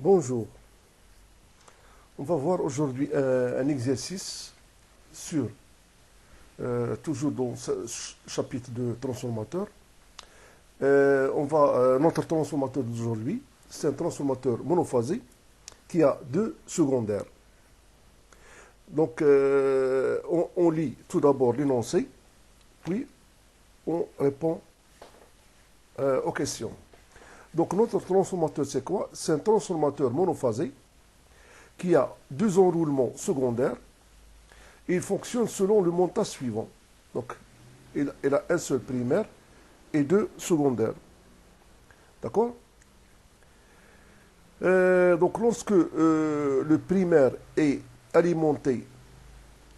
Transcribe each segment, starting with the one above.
Bonjour, on va voir aujourd'hui un exercice sur, toujours dans ce chapitre de transformateur. Notre transformateur d'aujourd'hui, c'est un transformateur monophasé qui a deux secondaires. Donc, on lit tout d'abord l'énoncé, puis on répond aux questions. Donc, notre transformateur, c'est quoi? C'est un transformateur monophasé qui a deux enroulements secondaires et il fonctionne selon le montage suivant. Donc, il a un seul primaire et deux secondaires. D'accord? Donc, lorsque le primaire est alimenté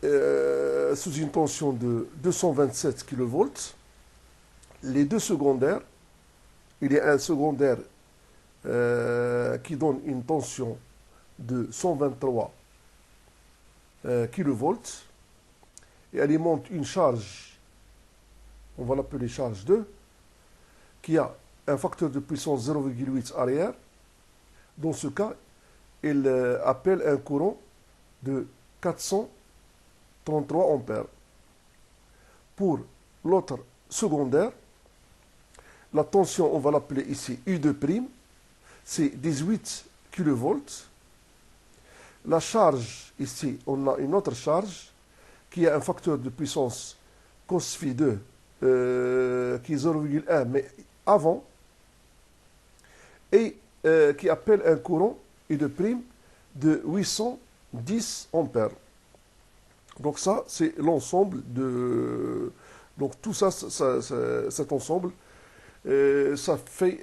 sous une tension de 227 kV, les deux secondaires, il y a un secondaire qui donne une tension de 123 kV et alimente une charge, on va l'appeler charge 2, qui a un facteur de puissance 0,8 arrière. Dans ce cas, il appelle un courant de 433 ampères. Pour l'autre secondaire, la tension, on va l'appeler ici U2', c'est 18 kV. La charge, ici, on a une autre charge qui a un facteur de puissance cos phi 2 qui est 0,1, mais avant, et qui appelle un courant U2' de 810 ampères. Donc ça, c'est l'ensemble de... Donc tout ça, cet ensemble, ça fait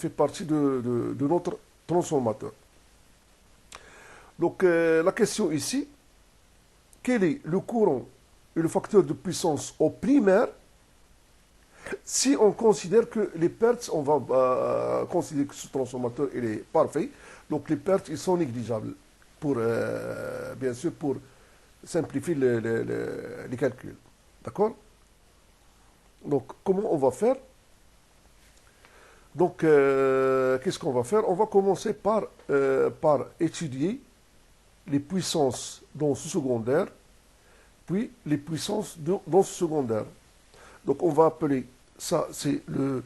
partie de notre transformateur. Donc la question ici, quel est le courant et le facteur de puissance au primaire si on considère que les pertes, on va considérer que ce transformateur il est parfait, donc les pertes ils sont négligeables, bien sûr pour simplifier les calculs. D'accord? Donc comment on va faire? Donc, qu'est-ce qu'on va faire? On va commencer par étudier les puissances dans ce secondaire, puis les puissances dans ce secondaire. Donc, on va appeler ça, c'est le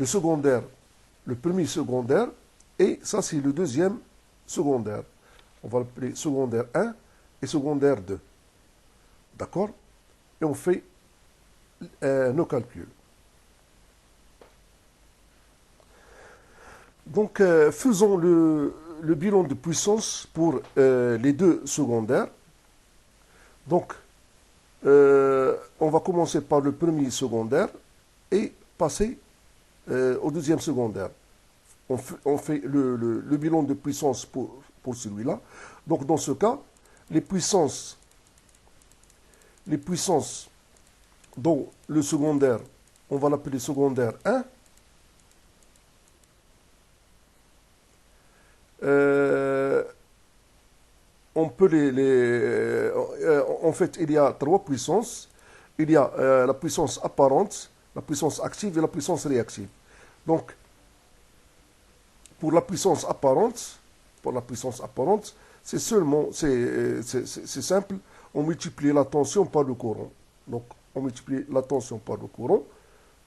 secondaire, le premier secondaire, et ça, c'est le deuxième secondaire. On va l'appeler secondaire 1 et secondaire 2. D'accord? Et on fait nos calculs. Donc, faisons le bilan de puissance pour les deux secondaires. Donc, on va commencer par le premier secondaire et passer au deuxième secondaire. On fait le bilan de puissance pour celui-là. Donc, dans ce cas, les puissances dans le secondaire, on va l'appeler secondaire 1. On peut en fait, il y a trois puissances. Il y a la puissance apparente, la puissance active et la puissance réactive. Donc, pour la puissance apparente, c'est simple, on multiplie la tension par le courant. Donc, on multiplie la tension par le courant.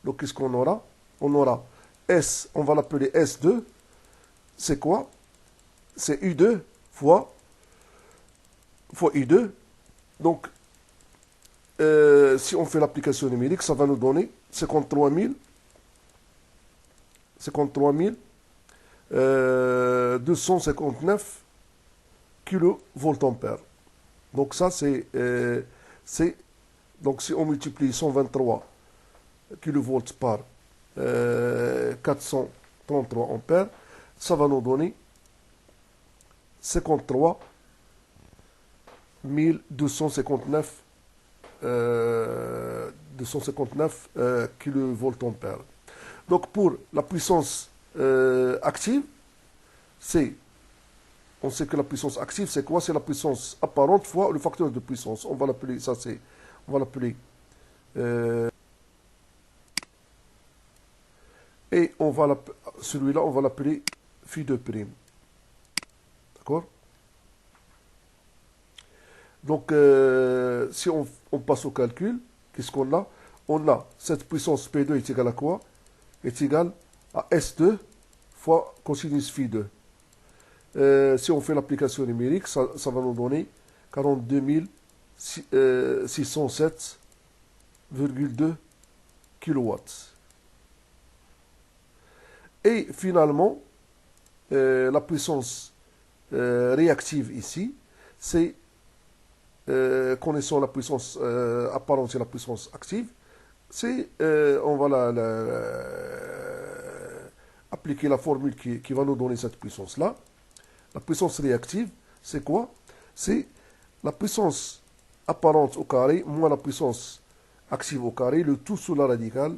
Donc, qu'est-ce qu'on aura? On aura S, on va l'appeler S2. C'est quoi? C'est U2 fois U2. Donc, si on fait l'application numérique, ça va nous donner 53 259 kVA. Donc ça, donc si on multiplie 123 kV par 433 ampères, ça va nous donner 53 259 kVA. Donc pour la puissance active, on sait que la puissance active, c'est quoi? C'est la puissance apparente fois le facteur de puissance. On va l'appeler, Et celui-là, on va l'appeler phi2'. D'accord? Donc, si on passe au calcul, qu'est-ce qu'on a? On a cette puissance P2 est égale à quoi? Est égale à S2 fois cosinus phi2. Si on fait l'application numérique, ça va nous donner 42 607,2 kW. Et finalement, la puissance réactive ici, c'est, connaissant la puissance apparente et la puissance active, c'est, on va appliquer la formule qui va nous donner cette puissance-là. La puissance réactive, c'est quoi? C'est la puissance apparente au carré moins la puissance active au carré, le tout sous la radicale,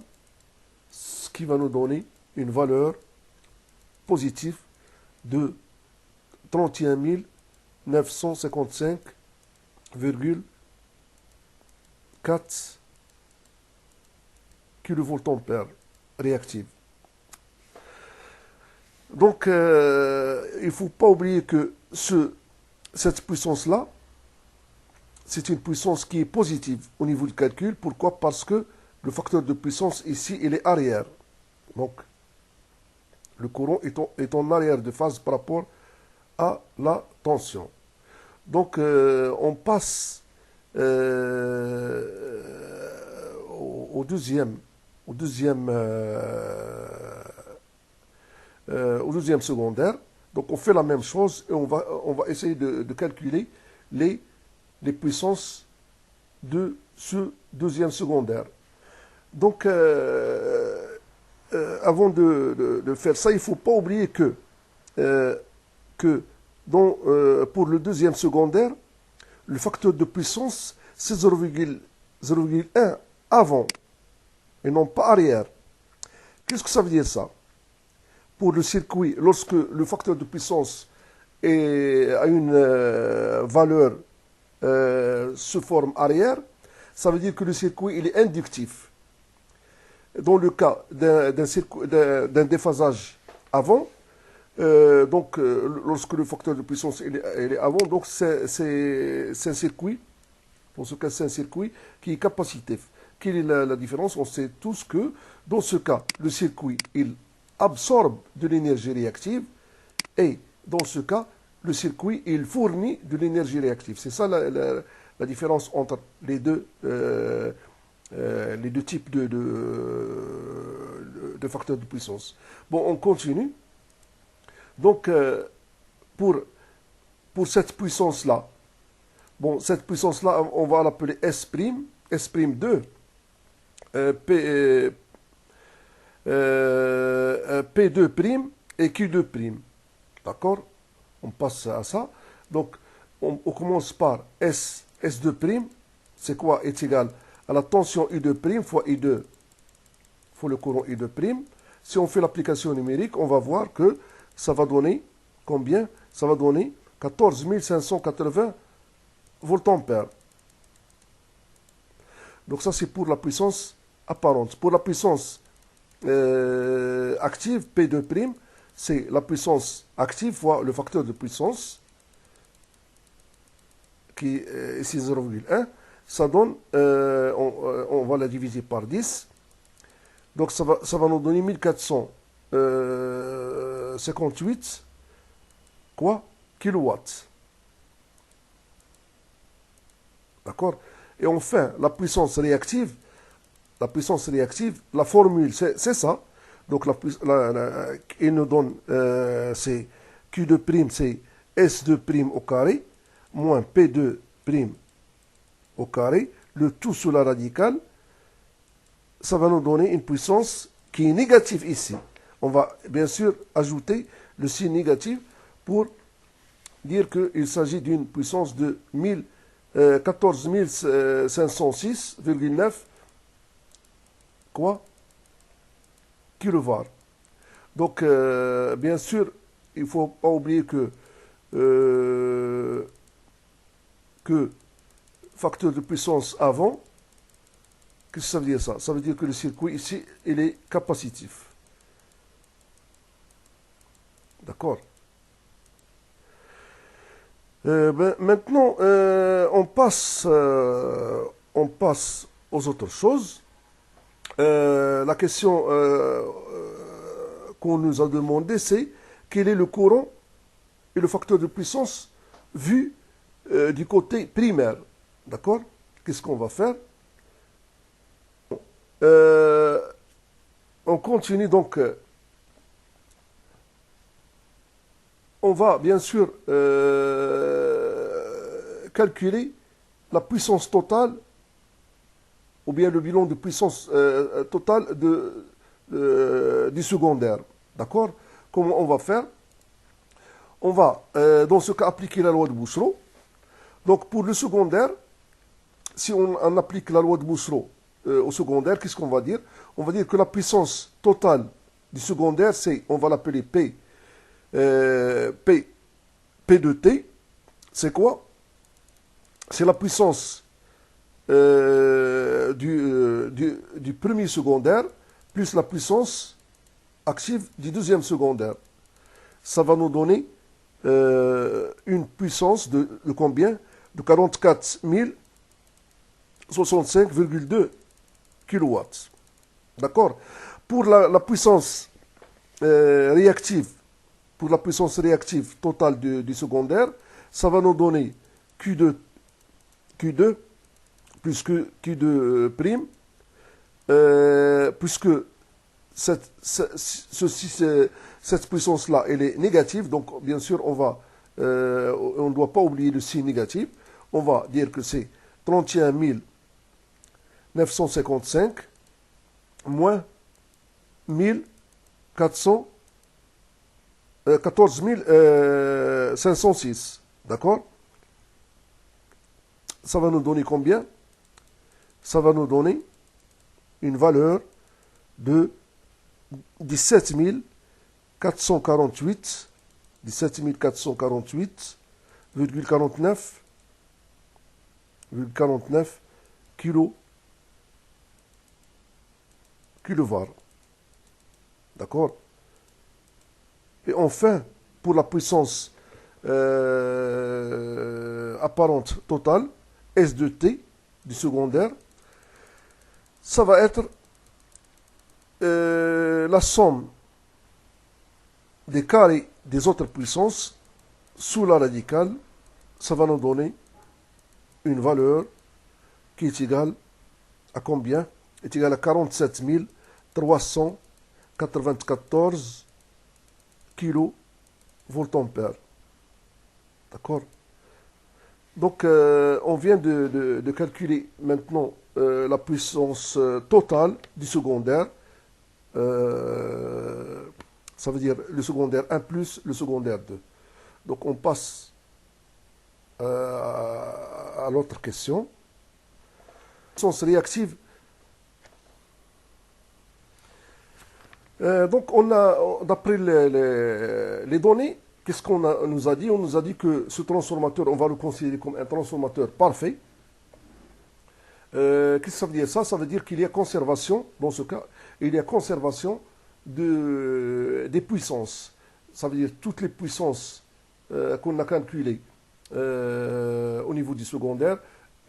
ce qui va nous donner une valeur positive de 31 955,4 kVA réactive. Donc, il ne faut pas oublier que cette puissance-là, c'est une puissance qui est positive au niveau du calcul. Pourquoi? Parce que le facteur de puissance ici, il est arrière. Donc, le courant est en arrière de phase par rapport à la tension. Donc, on passe au deuxième secondaire. Donc on fait la même chose et on va essayer de calculer les puissances de ce deuxième secondaire. Donc avant de faire ça, il ne faut pas oublier que pour le deuxième secondaire, le facteur de puissance, c'est 0,1 avant et non pas arrière. Qu'est-ce que ça veut dire ça? Pour le circuit, lorsque le facteur de puissance a une valeur sous forme arrière, ça veut dire que le circuit il est inductif. Dans le cas d'un déphasage avant, lorsque le facteur de puissance il est avant, donc c'est un circuit, pour ce cas c'est un circuit qui est capacitif. Quelle est la différence? On sait tous que dans ce cas, le circuit il absorbe de l'énergie réactive et dans ce cas, le circuit il fournit de l'énergie réactive. C'est ça la différence entre les deux types de facteurs de puissance. Bon, on continue. Donc, pour cette puissance-là, bon, cette puissance-là, on va l'appeler S', S'2, P2' et Q2'. D'accord? On passe à ça. Donc, on commence par S2'. C'est quoi? Est égal à la tension U2' fois I2 fois le courant I2'. Si on fait l'application numérique, on va voir que ça va donner combien? Ça va donner 14 580 voltampères. Donc ça, c'est pour la puissance apparente. Pour la puissance active, P2', c'est la puissance active fois le facteur de puissance, qui est ici 0,1. Ça donne, on va la diviser par 10. Donc ça va nous donner 1458 kilowatts. D'accord? Et enfin, la puissance réactive, la formule, c'est ça. Donc, il nous donne, c'est Q2', c'est S2' au carré, moins P2' au carré, le tout sous la radicale. Ça va nous donner une puissance qui est négative ici. On va bien sûr ajouter le signe négatif pour dire qu'il s'agit d'une puissance de 14 506,9 kV. Donc, bien sûr, il ne faut pas oublier que facteur de puissance avant, qu'est-ce que ça veut dire ça? Ça veut dire que le circuit ici, il est capacitif. D'accord. Maintenant, on passe aux autres choses. La question qu'on nous a demandé, c'est quel est le courant et le facteur de puissance vu du côté primaire. D'accord? Qu'est-ce qu'on va faire? Euh, on continue donc. On va bien sûr calculer la puissance totale ou bien le bilan de puissance totale du secondaire. D'accord? Comment on va faire? On va, dans ce cas, appliquer la loi de Bouchereau. Donc, pour le secondaire, si on applique la loi de Bouchereau au secondaire, qu'est-ce qu'on va dire? On va dire que la puissance totale du secondaire, c'est, on va l'appeler P, P de T. C'est quoi? C'est la puissance du premier secondaire plus la puissance active du deuxième secondaire. Ça va nous donner une puissance de combien? De 44 065,2 kW. D'accord? Pour la puissance réactive, pour la puissance réactive totale du secondaire, ça va nous donner Q2 plus que Q2 prime, puisque cette puissance-là, elle est négative, donc bien sûr, on ne doit pas oublier le signe négatif. On va dire que c'est 31 955 moins 14 506. D'accord? Ça va nous donner combien? Ça va nous donner une valeur de 17 448, 17 448,49 kilovar. D'accord? Et enfin, pour la puissance apparente totale, S de T du secondaire, ça va être la somme des carrés des autres puissances sous la radicale. Ça va nous donner une valeur qui est égale à combien? Est égale à 47 394 kV/ampère. D'accord? Donc, on vient de calculer maintenant la puissance totale du secondaire. Ça veut dire le secondaire 1 plus le secondaire 2. Donc, on passe à l'autre question. Puissance réactive. Donc, d'après les données, qu'est-ce qu'on nous a dit? On nous a dit que ce transformateur, on va le considérer comme un transformateur parfait. Qu'est-ce que ça veut dire? Ça veut dire qu'il y a conservation, dans ce cas, il y a conservation des puissances. Ça veut dire toutes les puissances qu'on a calculées au niveau du secondaire,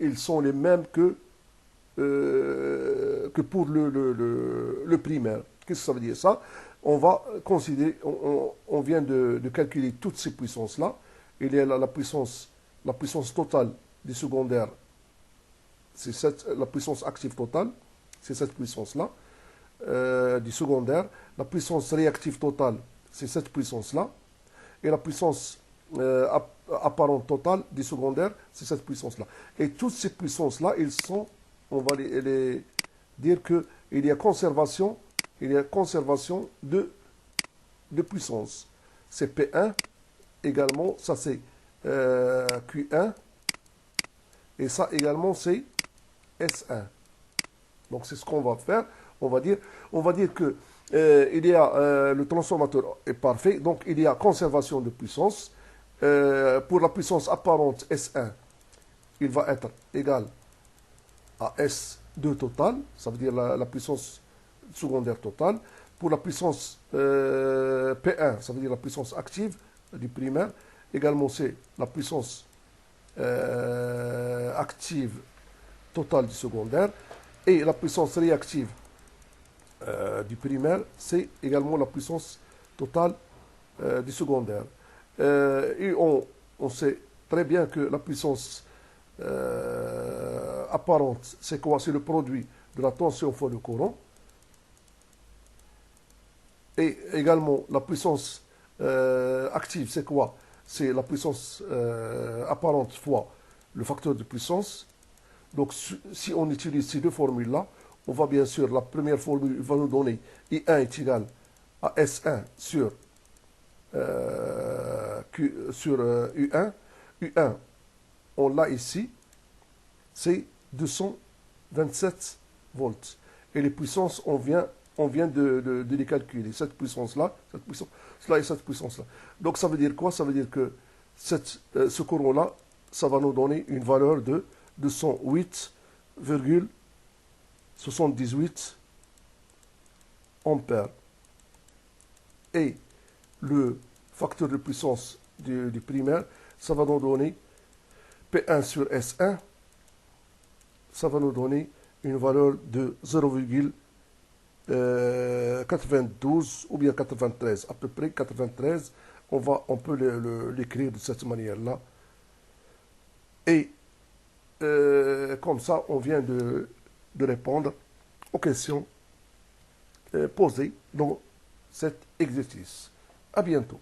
ils sont les mêmes que pour le primaire. Qu'est-ce que ça veut dire ça? On va considérer, on vient de calculer toutes ces puissances-là. Il y a la puissance totale du secondaire, c'est la puissance active totale, c'est cette puissance-là, du secondaire. La puissance réactive totale, c'est cette puissance-là. Et la puissance apparente totale du secondaire, c'est cette puissance-là. Et toutes ces puissances-là, on va les dire qu'il y a conservation de puissance. C'est P1 également, ça c'est Q1, et ça également c'est S1. Donc c'est ce qu'on va faire. On va dire que il y a le transformateur est parfait, donc il y a conservation de puissance. Pour la puissance apparente S1, il va être égal à S2 total, ça veut dire la puissance secondaire totale. Pour la puissance P1, ça veut dire la puissance active du primaire. Également, c'est la puissance active totale du secondaire. Et la puissance réactive du primaire, c'est également la puissance totale du secondaire. Et on sait très bien que la puissance apparente, c'est quoi? C'est le produit de la tension fois le courant. Et également, la puissance active, c'est quoi? C'est la puissance apparente fois le facteur de puissance. Donc, si on utilise ces deux formules-là, on va bien sûr, la première formule va nous donner I1 est égal à S1 sur U1. U1, on l'a ici, c'est 227 volts. Et les puissances, on vient de les calculer. Cette puissance-là et cette puissance-là. Donc ça veut dire quoi? Ça veut dire que ce courant-là, ça va nous donner une valeur de 208,78 ampères. Et le facteur de puissance du primaire, ça va nous donner P1 sur S1, ça va nous donner une valeur de 0,92 ou bien 93, à peu près 93. On peut l'écrire de cette manière-là. Et comme ça, on vient de répondre aux questions posées dans cet exercice. À bientôt.